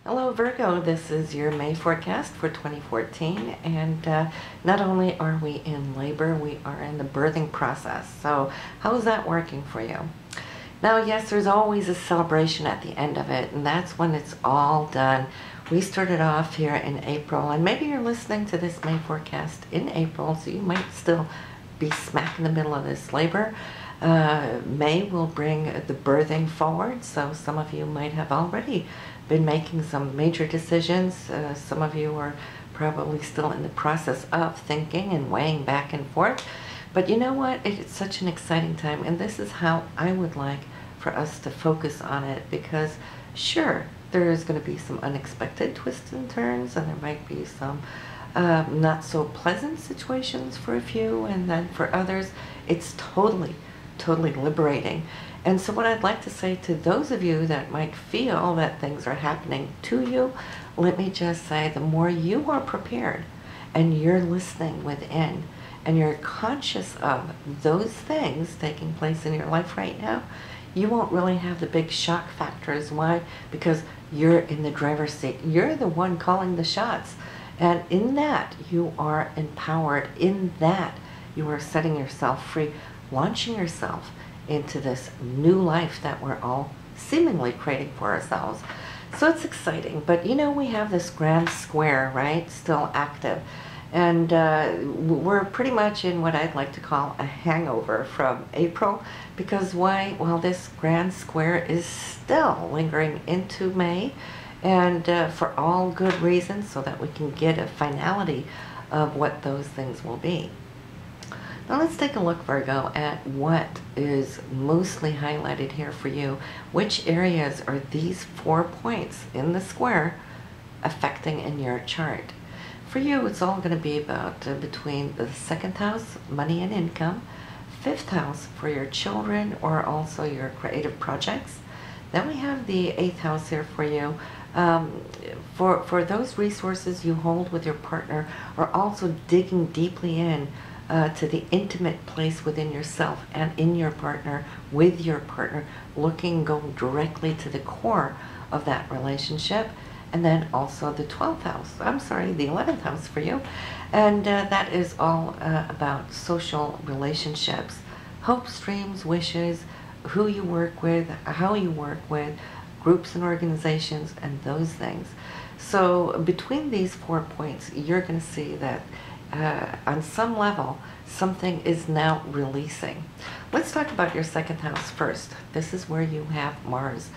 Hello Virgo, this is your May forecast for 2014, and not only are we in labor, we are in the birthing process. So how's that working for you? Now yes, there's always a celebration at the end of it, and that's when it's all done. We started off here in April, and maybe you're listening to this May forecast in April, so you might still be smack in the middle of this labor. May will bring the birthing forward, so some of you might have already been making some major decisions. Some of you are probably still in the process of thinking and weighing back and forth. But you know what? It's such an exciting time, and this is how I would like for us to focus on it, because sure, there is going to be some unexpected twists and turns, and there might be some not so pleasant situations for a few, and then for others, it's totally liberating. And so what I'd like to say to those of you that might feel that things are happening to you, let me just say, the more you are prepared and you're listening within and you're conscious of those things taking place in your life right now, you won't really have the big shock factors. Why? Because you're in the driver's seat. You're the one calling the shots. And in that, you are empowered. In that, you are setting yourself free, launching yourself into this new life that we're all seemingly creating for ourselves. So it's exciting, but you know, we have this grand square, right, still active, and we're pretty much in what I'd like to call a hangover from April, because why? Well, this grand square is still lingering into May, and for all good reasons, so that we can get a finality of what those things will be. Now let's take a look, Virgo, at what is mostly highlighted here for you. Which areas are these 4 points in the square affecting in your chart? For you, it's all going to be about between the 2nd house, money and income, 5th house for your children or also your creative projects. Then we have the 8th house here for you. For those resources you hold with your partner, or also digging deeply in to the intimate place within yourself and in your partner, with your partner, going directly to the core of that relationship. And then also the 12th house, the 11th house for you. And that is all about social relationships, hopes, dreams, wishes, who you work with, how you work with, groups and organizations, and those things. So between these 4 points, you're going to see that on some level, something is now releasing. Let's talk about your 2nd house first. This is where you have Mars.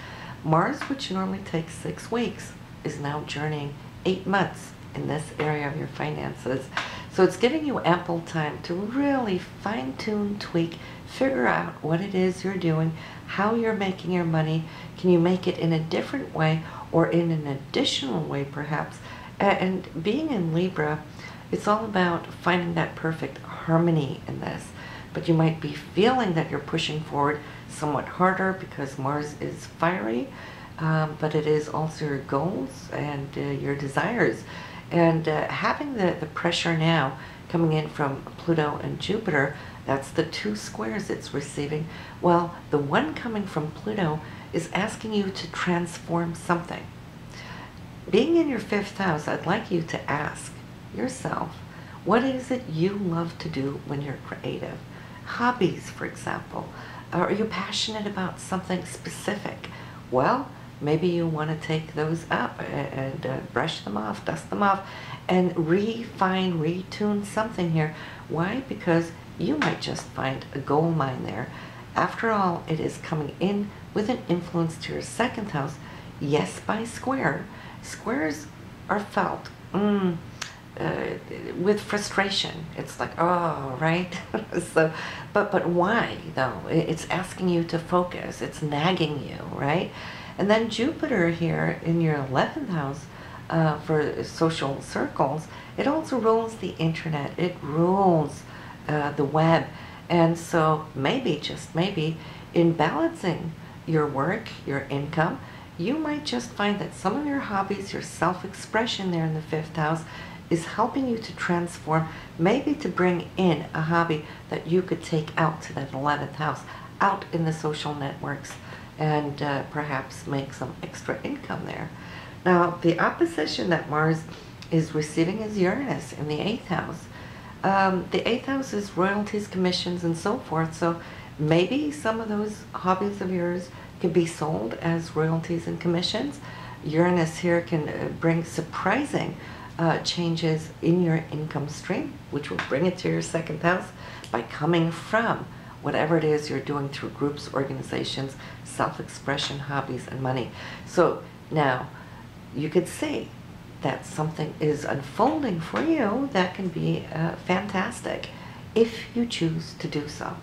Mars, which normally takes 6 weeks, is now journeying 8 months in this area of your finances. So it's giving you ample time to really fine-tune, tweak, figure out what it is you're doing, how you're making your money. Can you make it in a different way or in an additional way perhaps? And being in Libra, it's all about finding that perfect harmony in this. But you might be feeling that you're pushing forward somewhat harder because Mars is fiery, but it is also your goals and your desires. And having the pressure now coming in from Pluto and Jupiter, that's the 2 squares it's receiving. Well, the one coming from Pluto is asking you to transform something. Being in your 5th house, I'd like you to ask yourself, what is it you love to do when you're creative? Hobbies, for example. Are you passionate about something specific? Well, maybe you want to take those up and brush them off, dust them off, and refine, retune something here. Why? Because you might just find a gold mine there. After all, it is coming in with an influence to your 2nd house, yes, by square. Squares are felt with frustration. It's like, oh, right? So, but why though? It's asking you to focus. It's nagging you, right? And then Jupiter here in your 11th house for social circles, it also rules the internet. It rules the web. And so maybe, just maybe, in balancing your work, your income, you might just find that some of your hobbies, your self-expression there in the 5th house, is helping you to transform, maybe to bring in a hobby that you could take out to that 11th house, out in the social networks, and perhaps make some extra income there. Now, the opposition that Mars is receiving is Uranus in the 8th house. The 8th house is royalties, commissions, and so forth, so maybe some of those hobbies of yours can be sold as royalties and commissions. Uranus here can bring surprising changes in your income stream, which will bring it to your 2nd house by coming from whatever it is you're doing through groups, organizations, self-expression, hobbies, and money. So now you could see that something is unfolding for you that can be fantastic if you choose to do so.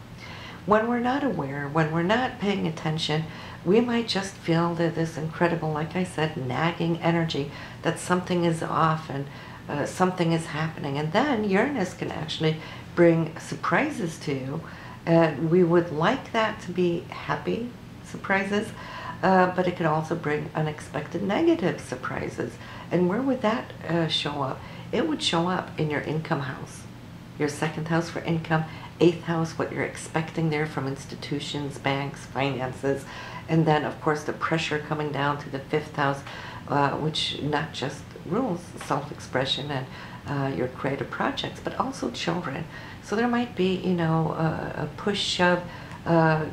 When we're not aware, when we're not paying attention, we might just feel that this incredible, like I said, nagging energy that something is off and something is happening. And then Uranus can actually bring surprises to you. And we would like that to be happy surprises, but it could also bring unexpected negative surprises. And where would that show up? It would show up in your income house. Your 2nd house for income, 8th house, what you're expecting there from institutions, banks, finances, and then of course the pressure coming down to the 5th house, which not just rules self-expression and your creative projects, but also children. So there might be, you know, a push, shove,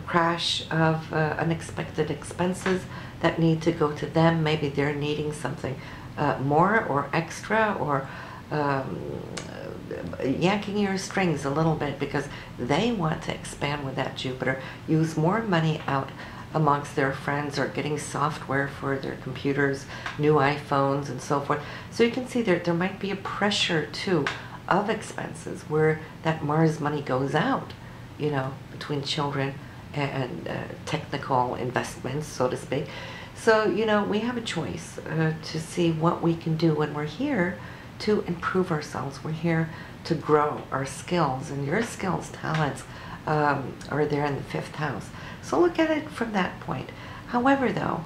crash of unexpected expenses that need to go to them. Maybe they're needing something more or extra, or yanking your strings a little bit because they want to expand with that Jupiter, use more money out amongst their friends, or getting software for their computers, new iPhones and so forth. So you can see there might be a pressure too of expenses where that Mars money goes out, you know, between children and technical investments, so to speak. So, you know, we have a choice to see what we can do when we're here to improve ourselves. We're here to grow our skills, and your skills, talents are there in the 5th house. So look at it from that point. However, though,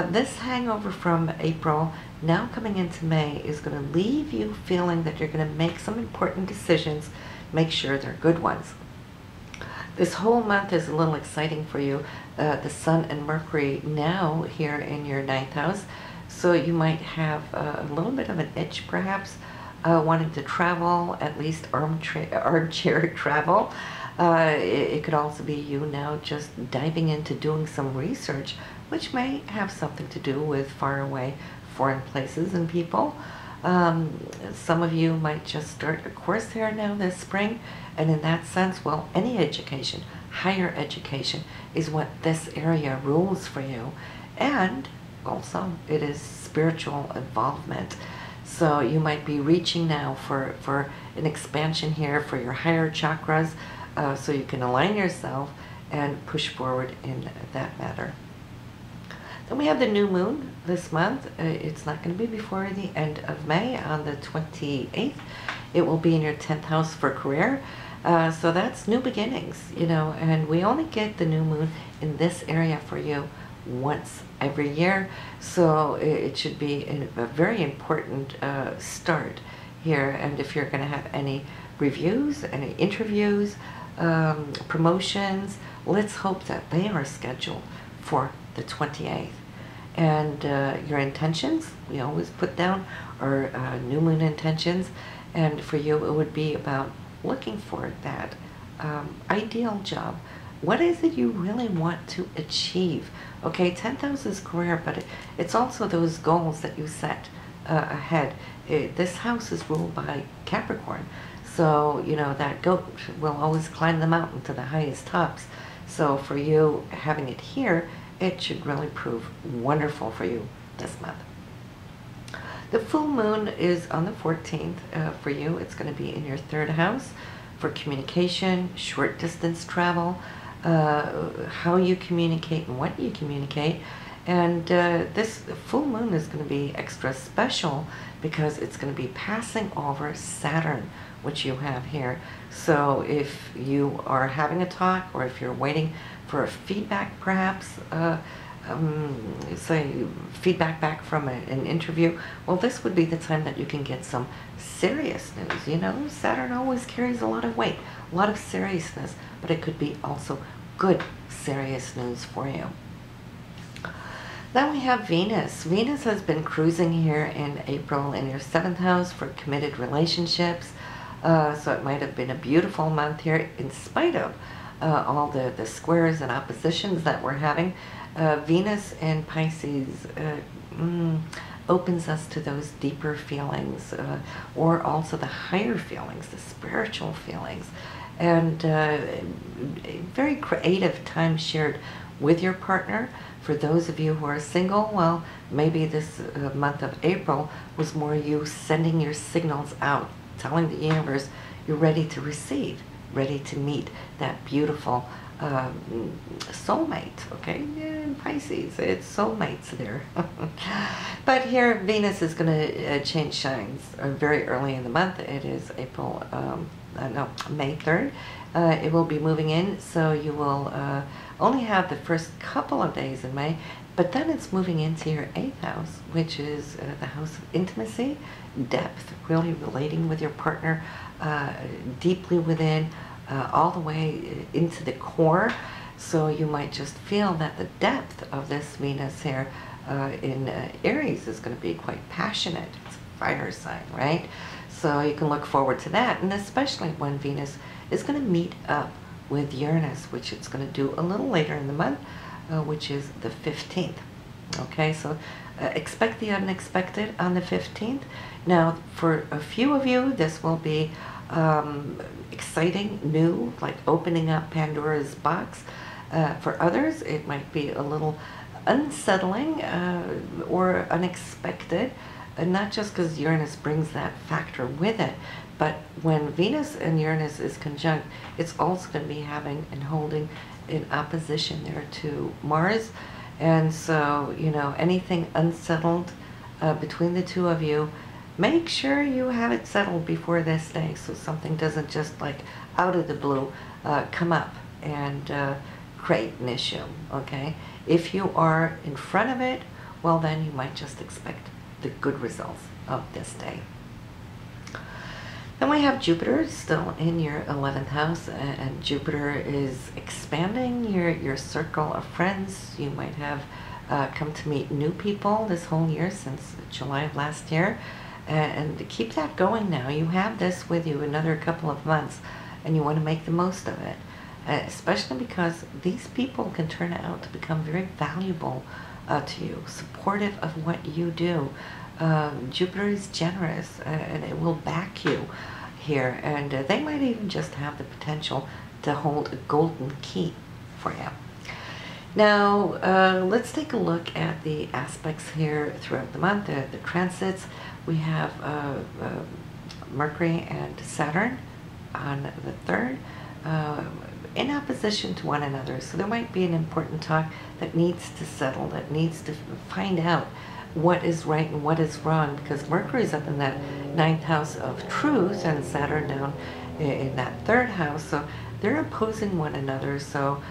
this hangover from April now coming into May is going to leave you feeling that you're going to make some important decisions. Make sure they're good ones. This whole month is a little exciting for you. The Sun and Mercury now here in your 9th house. So you might have a little bit of an itch perhaps, wanting to travel, at least armchair travel. It could also be you now just diving into doing some research, which may have something to do with faraway foreign places and people. Some of you might just start a course here now this spring, and in that sense, well, any education, higher education, is what this area rules for you. And also, it is spiritual involvement. So you might be reaching now for an expansion here for your higher chakras, so you can align yourself and push forward in that matter. Then we have the new moon this month. It's not going to be before the end of May, on the 28th. It will be in your 10th house for career. So that's new beginnings, you know, and we only get the new moon in this area for you once every year. So it should be a very important start here. And if you're going to have any reviews, any interviews, promotions, let's hope that they are scheduled for the 28th. And your intentions, we always put down our new moon intentions, and for you it would be about looking for that ideal job. What is it you really want to achieve? Okay, 10th house is career, but it's also those goals that you set ahead. This house is ruled by Capricorn, so you know that goat will always climb the mountain to the highest tops. So for you having it here, it should really prove wonderful for you this month. The full moon is on the 14th for you. It's going to be in your 3rd house for communication, short distance travel, how you communicate and what you communicate. And this full moon is going to be extra special because it's going to be passing over Saturn, which you have here. So if you are having a talk, or if you're waiting for a feedback perhaps, say feedback back from an interview, well, this would be the time that you can get some serious news. You know, Saturn always carries a lot of weight, a lot of seriousness, but it could be also good serious news for you. Then we have Venus. Venus has been cruising here in April in your 7th house for committed relationships. So it might have been a beautiful month here in spite of all the squares and oppositions that we're having. Venus in Pisces opens us to those deeper feelings, or also the higher feelings, the spiritual feelings, and very creative time shared with your partner. For those of you who are single, well, maybe this month of April was more you sending your signals out, telling the universe you're ready to receive, ready to meet that beautiful soulmate, okay? In Pisces, it's soulmates there. But here, Venus is going to change signs very early in the month. It is May 3rd. It will be moving in, so you will only have the first couple of days in May, but then it's moving into your 8th house, which is the house of intimacy, depth, really relating with your partner deeply within, all the way into the core. So you might just feel that the depth of this Venus here in Aries is going to be quite passionate. It's a fire sign, right? So you can look forward to that, and especially when Venus is going to meet up with Uranus, which it's going to do a little later in the month, which is the 15th. Okay, so expect the unexpected on the 15th. Now, for a few of you, this will be exciting, new, like opening up Pandora's box. For others, it might be a little unsettling or unexpected, and not just because Uranus brings that factor with it, but when Venus and Uranus is conjunct, it's also going to be having and holding in opposition there to Mars. And so, you know, anything unsettled between the two of you, make sure you have it settled before this day, so something doesn't just like out of the blue come up and create an issue, okay? If you are in front of it, well, then you might just expect the good results of this day. Then we have Jupiter still in your 11th house, and Jupiter is expanding your circle of friends. You might have come to meet new people this whole year since July of last year, and to keep that going now. You have this with you another couple of months, and you want to make the most of it, especially because these people can turn out to become very valuable to you, supportive of what you do. Jupiter is generous, and it will back you here, and they might even just have the potential to hold a golden key for you. Now, let's take a look at the aspects here throughout the month, the transits. We have Mercury and Saturn on the 3rd, in opposition to one another. So there might be an important talk that needs to settle, that needs to find out what is right and what is wrong, because Mercury is up in that 9th house of truth and Saturn down in that 3rd house, so they're opposing one another. So,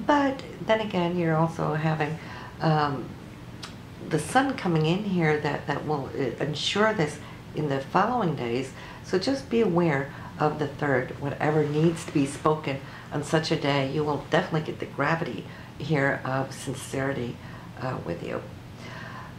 but then again, you're also having the sun coming in here that will ensure this in the following days. So just be aware of the 3rd. Whatever needs to be spoken on such a day, you will definitely get the gravity here of sincerity with you.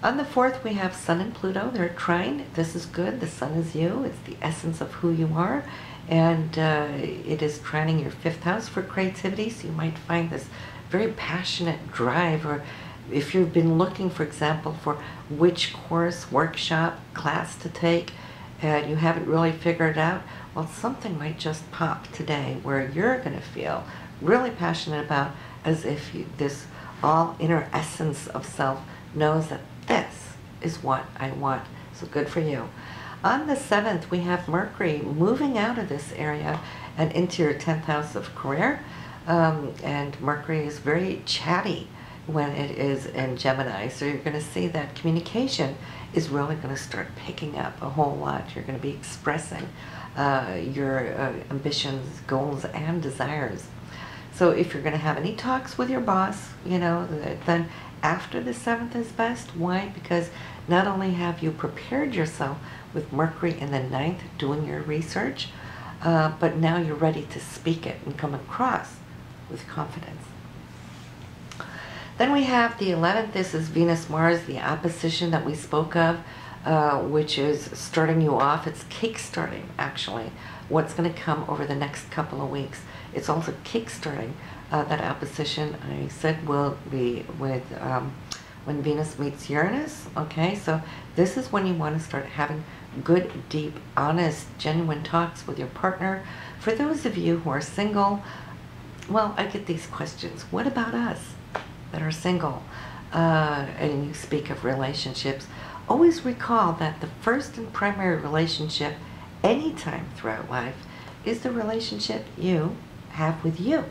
On the 4th, we have Sun and Pluto. They're trine. This is good. The Sun is you. It's the essence of who you are. And it is trining your 5th house for creativity. So you might find this very passionate drive. Or if you've been looking, for example, for which course, workshop, class to take, and you haven't really figured it out, well, something might just pop today where you're going to feel really passionate about, as if this all inner essence of self knows that this is what I want. So good for you. On the 7th, we have Mercury moving out of this area and into your 10th house of career. And Mercury is very chatty when it is in Gemini. So you're going to see that communication is really going to start picking up a whole lot. You're going to be expressing your ambitions, goals, and desires. So if you're going to have any talks with your boss, you know, then after the 7th is best. Why? Because not only have you prepared yourself with Mercury in the 9th doing your research, but now you're ready to speak it and come across with confidence. Then we have the 11th. This is Venus-Mars, the opposition that we spoke of, which is starting you off. It's kick-starting, actually, what's going to come over the next couple of weeks. It's also kick-starting that opposition, I said, will be with when Venus meets Uranus. Okay, so this is when you want to start having good, deep, honest, genuine talks with your partner. For those of you who are single, well, I get these questions. What about us that are single? And you speak of relationships. Always recall that the first and primary relationship anytime throughout life is the relationship you have with you.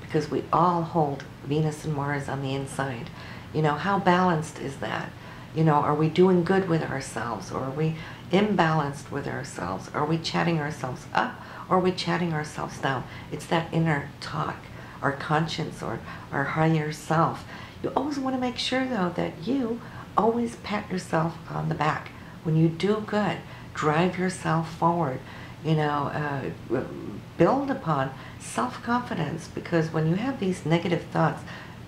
Because we all hold Venus and Mars on the inside. You know, how balanced is that? You know, are we doing good with ourselves, or are we imbalanced with ourselves? Are we chatting ourselves up, or are we chatting ourselves down? It's that inner talk, our conscience, or our higher self. You always want to make sure, though, that you always pat yourself on the back. When you do good, drive yourself forward. You know, build upon self-confidence, because when you have these negative thoughts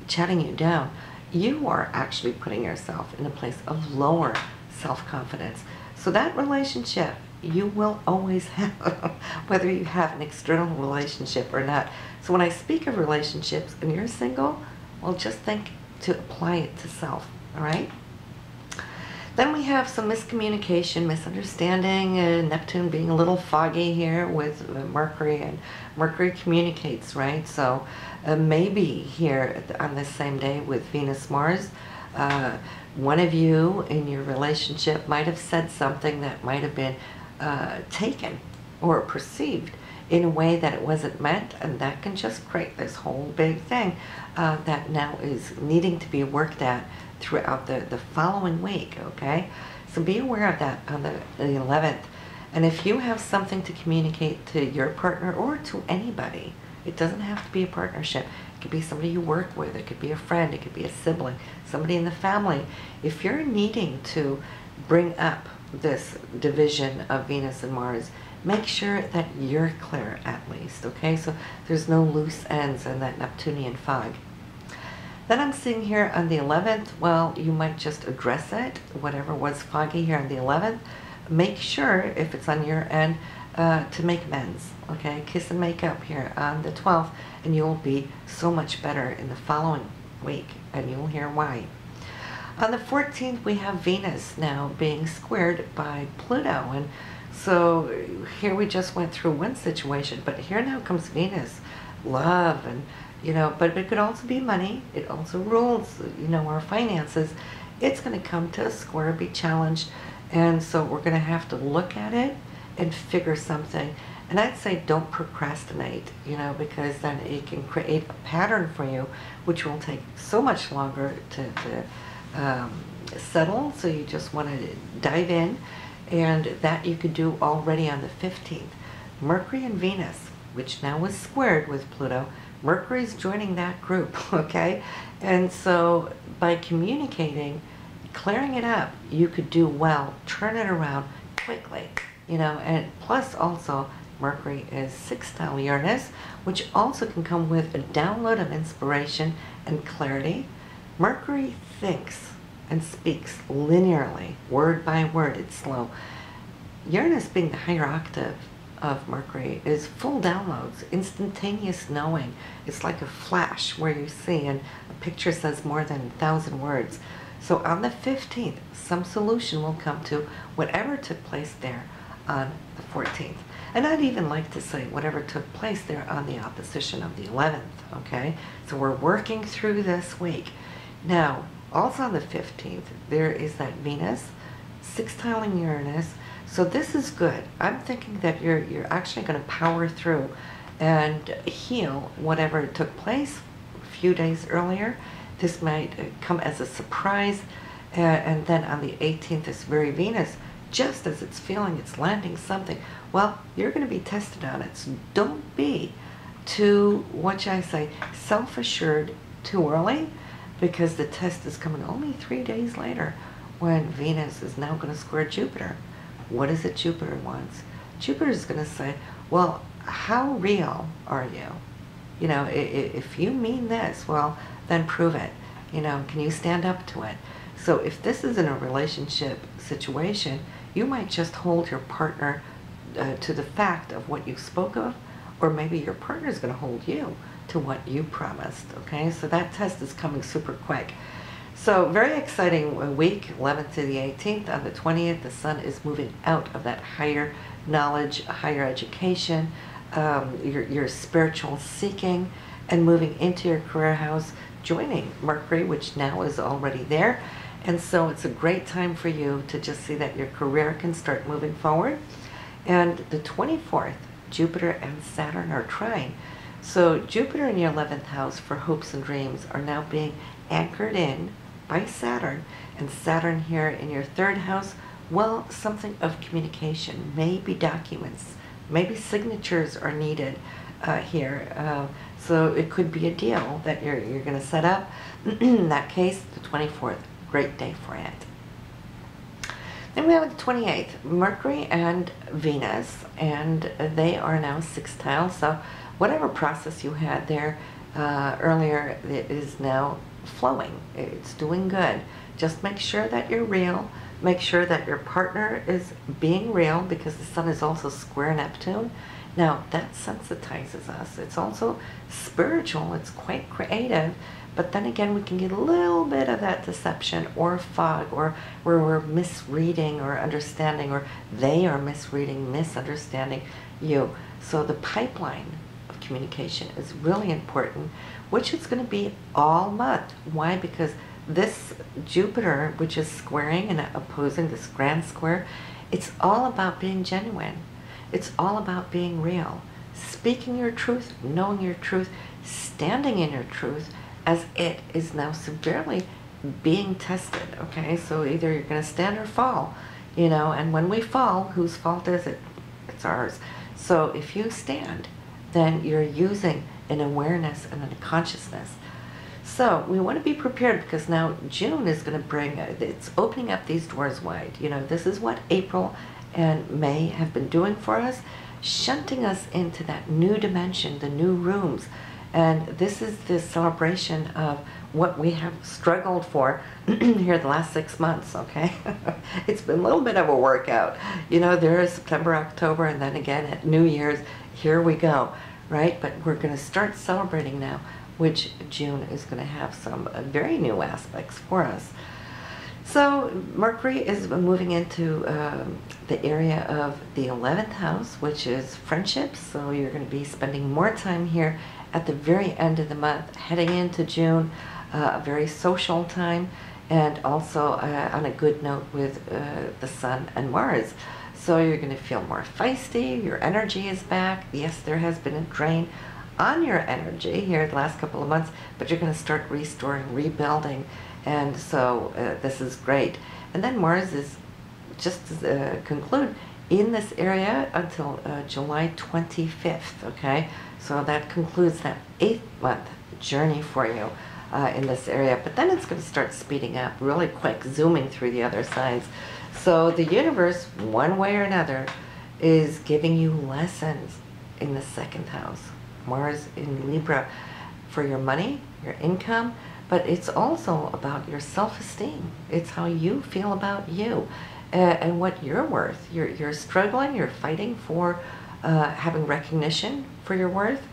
chatting you down, you are actually putting yourself in a place of lower self-confidence. So that relationship you will always have, whether you have an external relationship or not. So when I speak of relationships and you're single, well, just think to apply it to self, all right? Then we have some miscommunication, misunderstanding, Neptune being a little foggy here with Mercury, and Mercury communicates, right? So maybe here on this same day with Venus-Mars, one of you in your relationship might have said something that might have been taken or perceived in a way that it wasn't meant, and that can just create this whole big thing that now is needing to be worked at throughout the following week, okay? So be aware of that on the 11th. And if you have something to communicate to your partner or to anybody, it doesn't have to be a partnership. It could be somebody you work with, it could be a friend, it could be a sibling, somebody in the family. If you're needing to bring up this division of Venus and Mars, make sure that you're clear at least, okay? So there's no loose ends in that Neptunian fog. Then I'm seeing here on the 11th, well, you might just address it, whatever was foggy here on the 11th. Make sure, if it's on your end, to make amends, okay? Kiss and make up here on the 12th, and you'll be so much better in the following week, and you'll hear why. On the 14th, we have Venus now being squared by Pluto, and so here we just went through one situation, but here now comes Venus, love, and you know, but it could also be money. It also rules, you know, our finances. It's going to come to a square, be challenged, and so we're going to have to look at it and figure something. And I'd say don't procrastinate, you know, because then it can create a pattern for you, which will take so much longer to settle. So you just want to dive in, and that you could do already on the 15th. Mercury and Venus, which now is squared with Pluto, Mercury's joining that group, okay? And so by communicating, clearing it up, you could do well, turn it around quickly, you know, and plus also Mercury is sextile Uranus, which also can come with a download of inspiration and clarity. Mercury thinks and speaks linearly, word by word, it's slow. Uranus, being the higher octave of Mercury, is full downloads, instantaneous knowing. It's like a flash where you see, and a picture says more than 1,000 words. So on the 15th, some solution will come to whatever took place there on the 14th. And I'd even like to say whatever took place there on the opposition of the 11th, okay? So we're working through this week. Now, also on the 15th, there is that Venus sextiling Uranus. So this is good. I'm thinking that you're actually going to power through and heal whatever took place a few days earlier. This might come as a surprise, and then on the 18th, this very Venus, just as it's feeling it's landing something, well, you're going to be tested on it. So don't be too, what should I say, self-assured too early, because the test is coming only 3 days later when Venus is now going to square Jupiter. What is it Jupiter wants? Jupiter is going to say, well, how real are you? You know, if you mean this, well, then prove it. You know, can you stand up to it? So if this is in a relationship situation, you might just hold your partner to the fact of what you spoke of, or maybe your partner is going to hold you to what you promised, okay? So that test is coming super quick. So very exciting week, 11th to the 18th. On the 20th, the sun is moving out of that higher knowledge, higher education, your spiritual seeking, and moving into your career house, joining Mercury, which now is already there. And so it's a great time for you to just see that your career can start moving forward. And the 24th, Jupiter and Saturn are trine. So Jupiter in your 11th house for hopes and dreams are now being anchored in by Saturn, and Saturn here in your 3rd house, well, something of communication, maybe documents, maybe signatures are needed here. So it could be a deal that you're going to set up. In that case, the 24th, great day for it. Then we have the 28th, Mercury and Venus, and they are now sextile. So whatever process you had there earlier, it is now flowing. It's doing good. Just make sure that you're real. Make sure that your partner is being real, because the sun is also square Neptune. Now, that sensitizes us. It's also spiritual. It's quite creative. But then again, we can get a little bit of that deception or fog, or where we're misreading or understanding, or they are misreading, misunderstanding you. So the pipeline of communication is really important, which is going to be all month. Why? Because this Jupiter, which is squaring and opposing this grand square, it's all about being genuine. It's all about being real, speaking your truth, knowing your truth, standing in your truth, as it is now severely being tested, okay? So either you're going to stand or fall, you know, and when we fall, whose fault is it? It's ours. So if you stand, then you're using an awareness and a consciousness. So we want to be prepared, because now June is going to bring, it's opening up these doors wide. You know, this is what April and May have been doing for us, shunting us into that new dimension, the new rooms. And this is the celebration of what we have struggled for here the last 6 months, okay? It's been a little bit of a workout. You know, there is September, October, and then again at New Year's, here we go, right? But we're going to start celebrating now, which June is going to have some very new aspects for us. So Mercury is moving into the area of the 11th house, which is friendships. So you're going to be spending more time here at the very end of the month, heading into June, a very social time, and also on a good note with the Sun and Mars. So you're going to feel more feisty, your energy is back. Yes, there has been a drain on your energy here the last couple of months, but you're going to start restoring, rebuilding, and so this is great. And then Mars is just to conclude in this area until July 25th, okay? So that concludes that 8-month journey for you in this area. But then it's going to start speeding up really quick, zooming through the other signs. So the universe, one way or another, is giving you lessons in the 2nd house. Mars in Libra for your money, your income, but it's also about your self-esteem. It's how you feel about you and what you're worth. You're struggling, you're fighting for having recognition for your worth.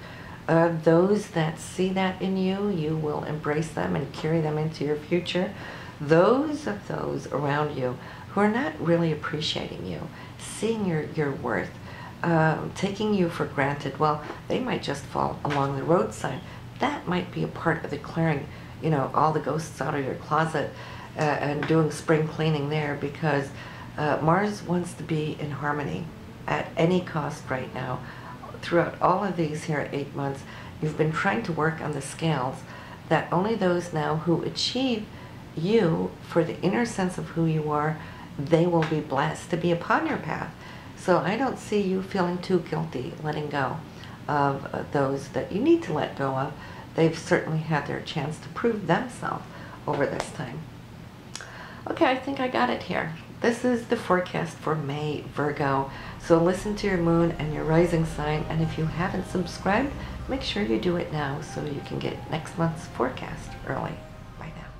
Those that see that in you, you will embrace them and carry them into your future. Those of those around you who are not really appreciating you, seeing your worth, taking you for granted, well, they might just fall along the roadside. That might be a part of the clearing, you know, all the ghosts out of your closet and doing spring cleaning there, because Mars wants to be in harmony at any cost right now. Throughout all of these here 8 months, you've been trying to work on the scales that only those now who achieve you for the inner sense of who you are, they will be blessed to be upon your path. So I don't see you feeling too guilty letting go of those that you need to let go of. They've certainly had their chance to prove themselves over this time. Okay, I think I got it here. This is the forecast for May, Virgo. So listen to your moon and your rising sign, and if you haven't subscribed, make sure you do it now so you can get next month's forecast early. Bye now.